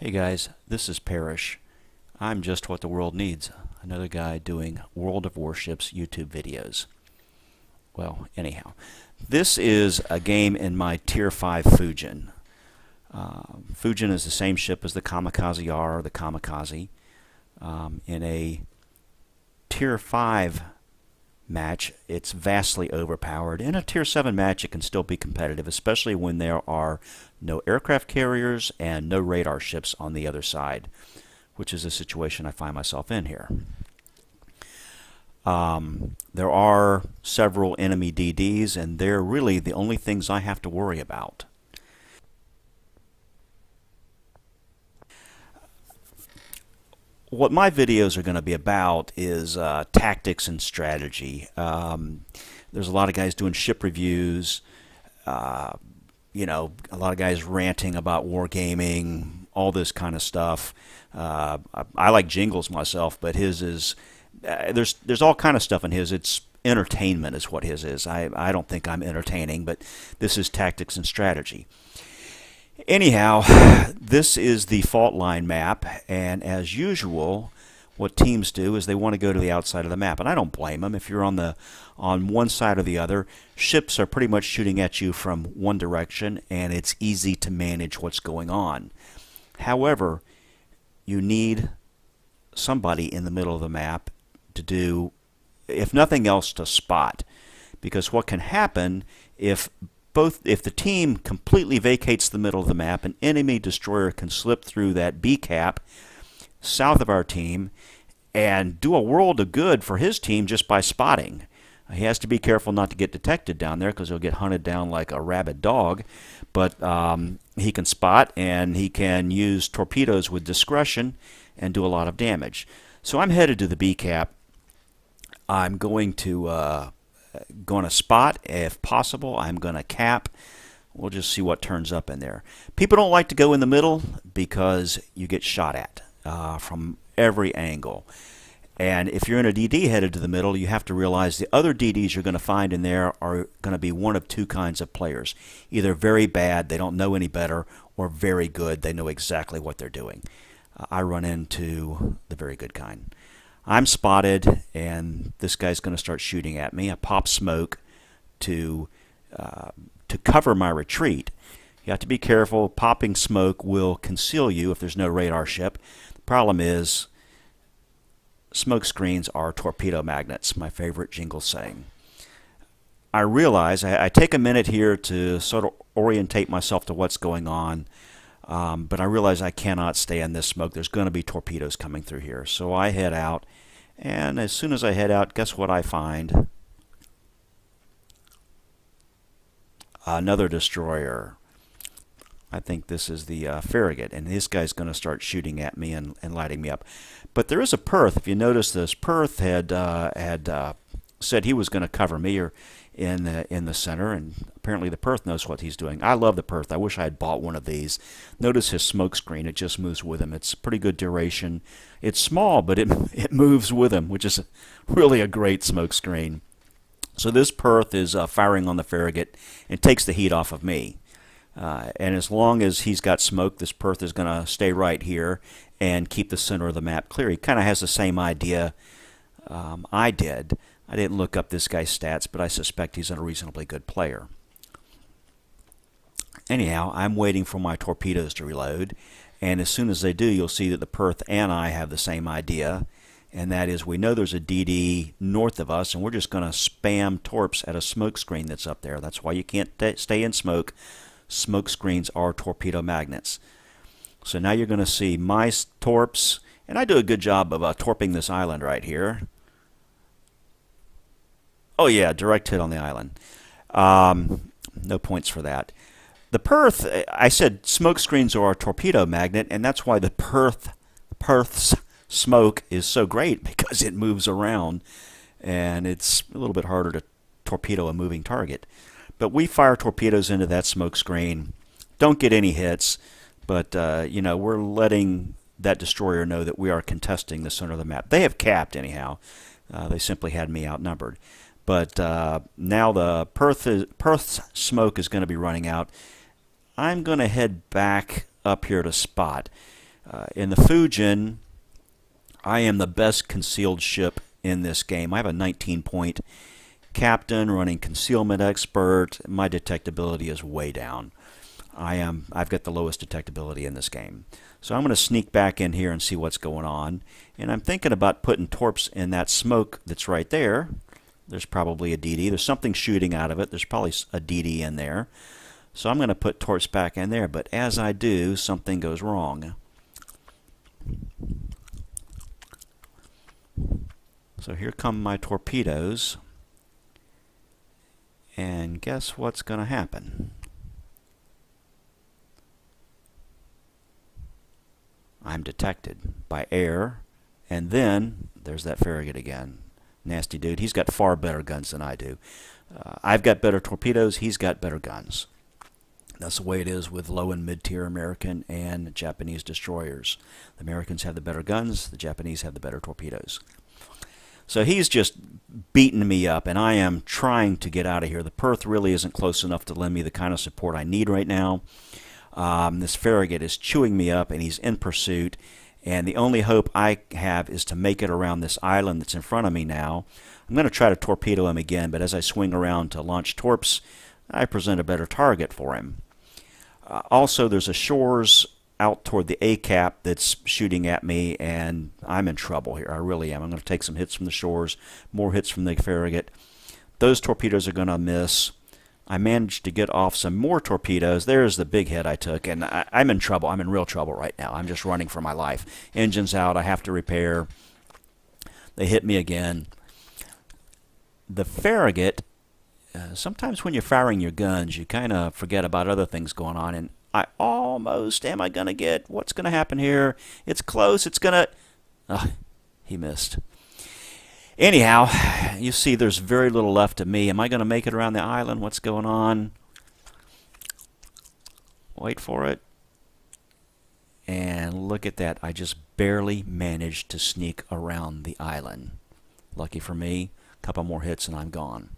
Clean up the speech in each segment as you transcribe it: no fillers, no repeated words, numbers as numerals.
Hey guys, this is Parrish. I'm just what the world needs. Another guy doing World of Warships YouTube videos. Well, anyhow, this is a game in my Tier 5 Fujin. Fujin is the same ship as the Kamikaze R or the Kamikaze. In a Tier 5 match, it's vastly overpowered. In a Tier 7 match, it can still be competitive, especially when there are no aircraft carriers and no radar ships on the other side, which is a situation I find myself in here. There are several enemy DDs, and they're really the only things I have to worry about. What my videos are going to be about is tactics and strategy. There's a lot of guys doing ship reviews, a lot of guys ranting about wargaming, all this kind of stuff. I like Jingles myself, but his is there's all kind of stuff in his. It's entertainment is what his is. I don't think I'm entertaining, but this is tactics and strategy. Anyhow, this is the fault line map, and as usual, what teams do is they want to go to the outside of the map, and I don't blame them. If you're on one side or the other, ships are pretty much shooting at you from one direction, and it's easy to manage what's going on. However, you need somebody in the middle of the map to do, if nothing else, to spot, because what can happen if the team completely vacates the middle of the map, an enemy destroyer can slip through that B cap south of our team and do a world of good for his team just by spotting. He has to be careful not to get detected down there because he'll get hunted down like a rabid dog, but he can spot and he can use torpedoes with discretion and do a lot of damage. So I'm headed to the B cap. I'm going to spot if possible. I'm going to cap. We'll just see what turns up in there. People don't like to go in the middle because you get shot at from every angle. And if you're in a DD headed to the middle, you have to realize the other DDs you're going to find in there are going to be one of two kinds of players. Either very bad, they don't know any better, or very good, they know exactly what they're doing. I run into the very good kind. I'm spotted, and this guy's going to start shooting at me. I pop smoke to cover my retreat. You have to be careful. Popping smoke will conceal you if there's no radar ship. The problem is smoke screens are torpedo magnets, my favorite jingle saying. I realize I take a minute here to sort of orientate myself to what's going on, but I realize I cannot stay in this smoke. There's going to be torpedoes coming through here. So I head out, and as soon as I head out, guess what I find? Another destroyer. I think this is the Farragut, and this guy's going to start shooting at me and lighting me up. But there is a Perth. If you notice this, Perth had said he was going to cover me or in the center, and apparently the Perth knows what he's doing. I love the Perth. I wish I had bought one of these. Notice his smoke screen. It just moves with him. It's pretty good duration. It's small, but it moves with him, which is really a great smoke screen. So this Perth is firing on the Farragut and takes the heat off of me. And as long as he's got smoke, this Perth is going to stay right here and keep the center of the map clear. He kind of has the same idea I did. I didn't look up this guy's stats, but I suspect he's a reasonably good player. Anyhow, I'm waiting for my torpedoes to reload, and as soon as they do, you'll see that the Perth and I have the same idea, and that is we know there's a DD north of us, and we're just going to spam torps at a smoke screen that's up there. That's why you can't stay in smoke. Smoke screens are torpedo magnets. So now you're going to see my torps, and I do a good job of torping this island right here. Oh yeah, direct hit on the island. No points for that. The Perth, I said smoke screens are a torpedo magnet, and that's why the Perth's smoke is so great, because it moves around, and it's a little bit harder to torpedo a moving target. But we fire torpedoes into that smoke screen. Don't get any hits, but we're letting that destroyer know that we are contesting the center of the map. They have capped anyhow. They simply had me outnumbered. But now the Perth's smoke is going to be running out. I'm going to head back up here to spot. In the Fujin, I am the best concealed ship in this game. I have a 19-point captain running concealment expert. My detectability is way down. I've got the lowest detectability in this game. So I'm going to sneak back in here and see what's going on. And I'm thinking about putting torps in that smoke that's right there. There's probably a DD. There's something shooting out of it. There's probably a DD in there. So I'm going to put torps back in there. But as I do, something goes wrong. So here come my torpedoes. And guess what's going to happen? I'm detected by air, and then there's that Farragut again. Nasty dude. He's got far better guns than I do. I've got better torpedoes. He's got better guns. That's the way it is with low and mid-tier American and Japanese destroyers. The Americans have the better guns. The Japanese have the better torpedoes. So he's just beating me up, and I am trying to get out of here. The Perth really isn't close enough to lend me the kind of support I need right now. This Farragut is chewing me up, and he's in pursuit. And the only hope I have is to make it around this island that's in front of me now. I'm going to try to torpedo him again, but as I swing around to launch torps, I present a better target for him. Also, there's a shores out toward the A-cap that's shooting at me, and I'm in trouble here. I really am. I'm going to take some hits from the shores, more hits from the Farragut. Those torpedoes are going to miss. I managed to get off some more torpedoes. There's the big hit I took, and I'm in trouble. I'm in real trouble right now. I'm just running for my life. Engine's out. I have to repair. They hit me again. The Farragut, sometimes when you're firing your guns, you kind of forget about other things going on, and I almost, am I going to get, what's going to happen here? It's close. It's going to, he missed. Anyhow, you see there's very little left of me. Am I going to make it around the island? What's going on? Wait for it. And look at that. I just barely managed to sneak around the island. Lucky for me, a couple more hits and I'm gone.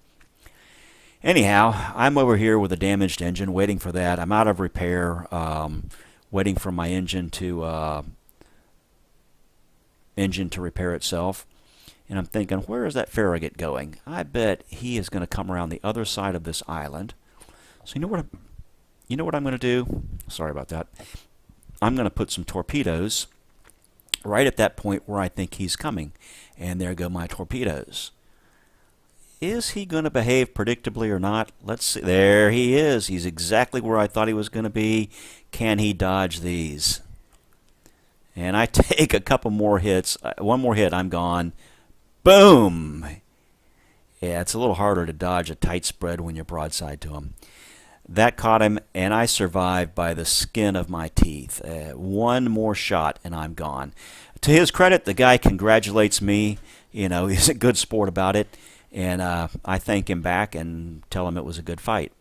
Anyhow, I'm over here with a damaged engine, waiting for that. I'm out of repair, waiting for my engine to repair itself. And I'm thinking, where is that Farragut going? I bet he is going to come around the other side of this island. So you know what I'm going to do? Sorry about that. I'm going to put some torpedoes right at that point where I think he's coming. And there go my torpedoes. Is he going to behave predictably or not? Let's see. There he is. He's exactly where I thought he was going to be. Can he dodge these? And I take a couple more hits. One more hit, I'm gone. Boom! Yeah, it's a little harder to dodge a tight spread when you're broadside to him. That caught him, and I survived by the skin of my teeth. One more shot, and I'm gone. To his credit, the guy congratulates me. You know, he's a good sport about it. And I thank him back and tell him it was a good fight.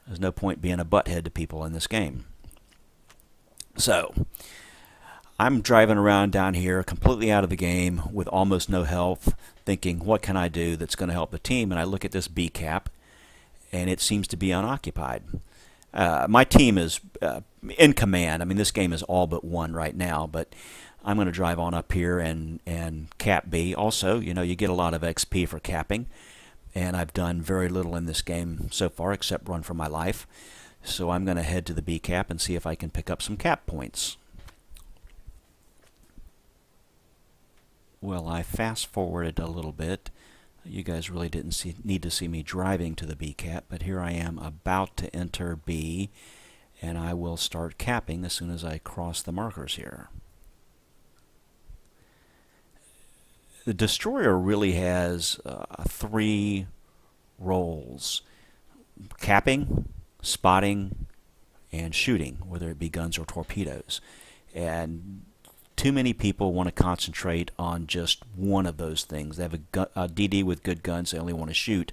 There's no point being a butthead to people in this game. So, I'm driving around down here completely out of the game with almost no health, thinking, what can I do that's going to help the team? And I look at this B cap, and it seems to be unoccupied. My team is in command. I mean, this game is all but won right now, but I'm going to drive on up here and cap B. Also, you know, you get a lot of XP for capping, and I've done very little in this game so far except run for my life. So I'm going to head to the B cap and see if I can pick up some cap points. Well, I fast forwarded a little bit. You guys really didn't need to see me driving to the B cap, but here I am about to enter B, and I will start capping as soon as I cross the markers here. The destroyer really has three roles: capping, spotting, and shooting, whether it be guns or torpedoes. And too many people want to concentrate on just one of those things. They have a DD with good guns, they only want to shoot.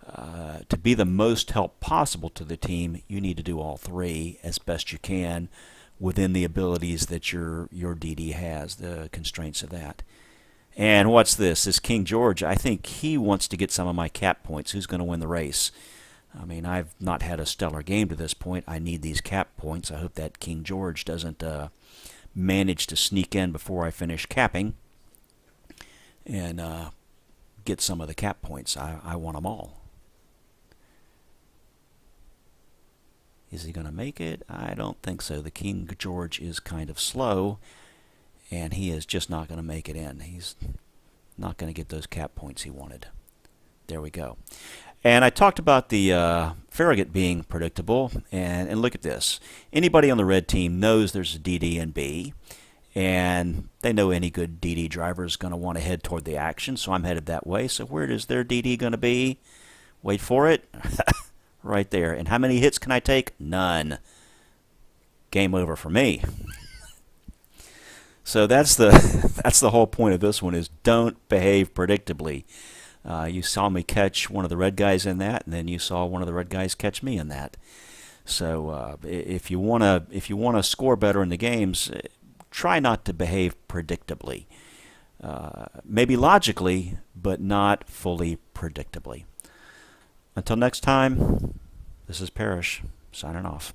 To be the most help possible to the team, you need to do all three as best you can within the abilities that your DD has, the constraints of that. And what's this? This King George, I think he wants to get some of my cap points. Who's going to win the race? I mean, I've not had a stellar game to this point. I need these cap points. I hope that King George doesn't manage to sneak in before I finish capping and get some of the cap points. I want them all. Is he going to make it? I don't think so. The King George is kind of slow, and he is just not going to make it in. He's not going to get those cap points he wanted. There we go. And I talked about the Farragut being predictable, and look at this. Anybody on the red team knows there's a DD and B, and they know any good DD driver is going to want to head toward the action, so I'm headed that way. So where is their DD going to be? Wait for it. Right there. And how many hits can I take? None. Game over for me. So that's the whole point of this one, is don't behave predictably. You saw me catch one of the red guys in that, and then you saw one of the red guys catch me in that. So if you wanna score better in the games, try not to behave predictably. Maybe logically, but not fully predictably. Until next time, this is Parrish, signing off.